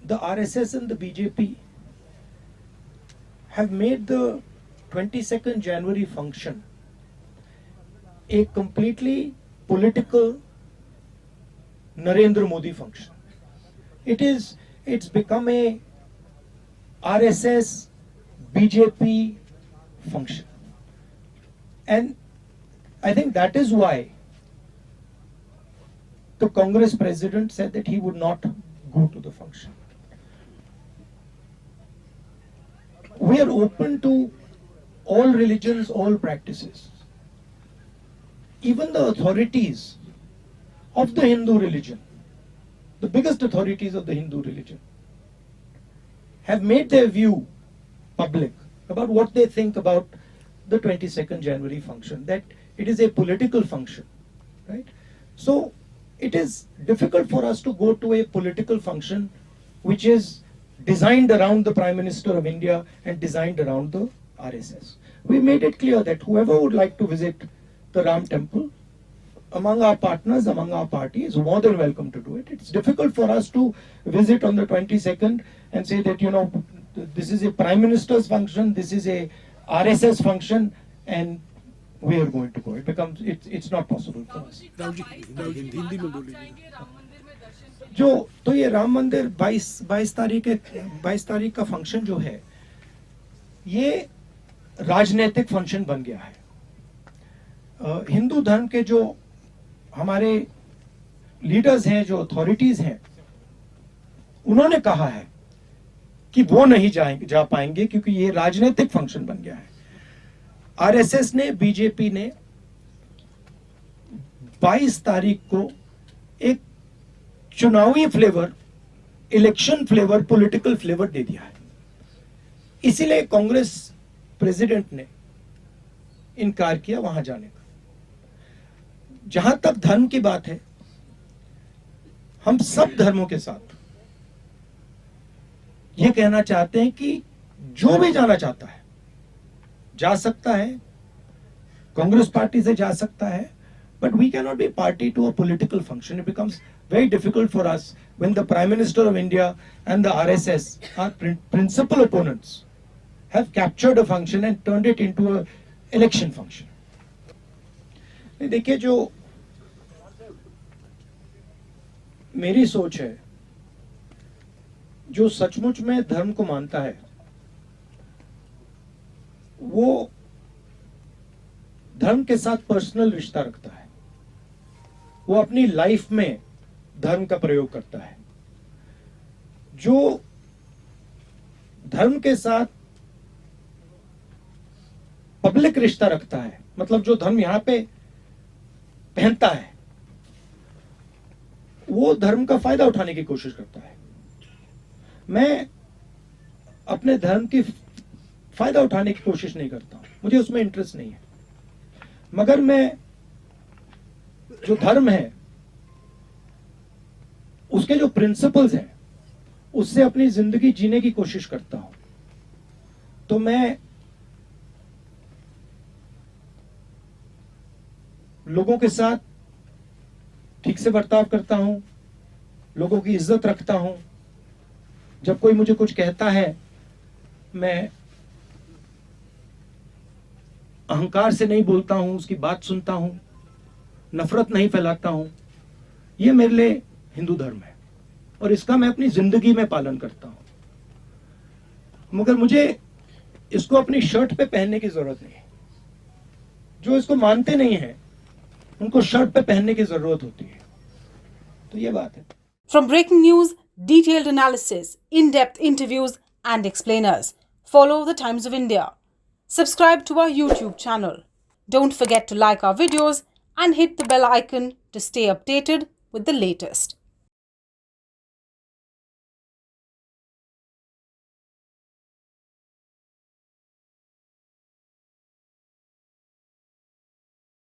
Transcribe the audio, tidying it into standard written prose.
the RSS and the BJP have made the 22nd January function a completely political Narendra Modi function. It's become a RSS BJP function. And I think that is why the Congress president said that he would not go to the function. We are open to all religions, all practices. Even the authorities of the Hindu religion, the biggest authorities of the Hindu religion, have made their view public about what they think about the 22nd January function, that it is a political function, right? So it is difficult for us to go to a political function which is designed around the Prime Minister of India and designed around the RSS. We made it clear that whoever would like to visit the Ram temple, among our partners, among our party, is more than welcome to do it. It's difficult for us to visit on the 22nd and say that, you know, this is a Prime Minister's function, this is a RSS function, and we are going to go. It's not possible for us. जो तो ये राम मंदिर 22 तारीख का function जो है, ये राजनीतिक फंक्शन बन गया है। हिंदू धर्म के जो हमारे लीडर्स हैं, जो अथॉरिटीज हैं, उन्होंने कहा है कि वो नहीं जा पाएंगे क्योंकि ये राजनीतिक फंक्शन बन गया है। आरएसएस ने, बीजेपी ने 22 तारीख को एक चुनावी flavour, election flavour, political flavour दे दिया है। इसीलिए कांग्रेस प्रेसिडेंट ने इनकार किया वहां जाने का। जहां तक धर्म की बात है, हम सब धर्मों के साथ ये कहना चाहते हैं कि जो भी जाना चाहता है जा सकता है, कांग्रेस पार्टी से जा सकता है, but we cannot be party to a political function. It becomes very difficult for us when the Prime Minister of India and the RSS, our principal opponents, have captured a function and turned it into a election function. देखिए, जो मेरी सोच है, जो सचमुच में धर्म को मानता है, वो धर्म के साथ पर्सनल रिश्ता रखता है, वो अपनी लाइफ में धर्म का प्रयोग करता है। जो धर्म के साथ पब्लिक रिश्ता रखता है, मतलब जो धर्म यहां पे पहनता है, वो धर्म का फायदा उठाने की कोशिश करता है। मैं अपने धर्म की फायदा उठाने की कोशिश नहीं करता हूं, मुझे उसमें इंटरेस्ट नहीं है, मगर मैं जो धर्म है उसके जो प्रिंसिपल्स हैं उससे अपनी जिंदगी जीने की कोशिश करता हूं। तो मैं लोगों के साथ ठीक से बर्ताव करता हूं, लोगों की इज्जत रखता हूं। जब कोई मुझे कुछ कहता है, मैं अहंकार से नहीं बोलता हूं, उसकी बात सुनता हूं, नफरत नहीं फैलाता हूं। ये मेरे लिए हिंदू धर्म है और इसका मैं अपनी जिंदगी में पालन करता हूं। मगर मुझे इसको अपनी शर्ट पे पहनने की जरूरत नहीं है। जो इसको मानते नहीं है उनको शर्ट पे पहनने की जरूरत होती है। तो ये बात है। From breaking news, detailed analysis, in-depth interviews and explainers, follow the Times of India. Subscribe to our YouTube channel. Don't forget to like our videos and hit the bell icon to stay updated with the latest.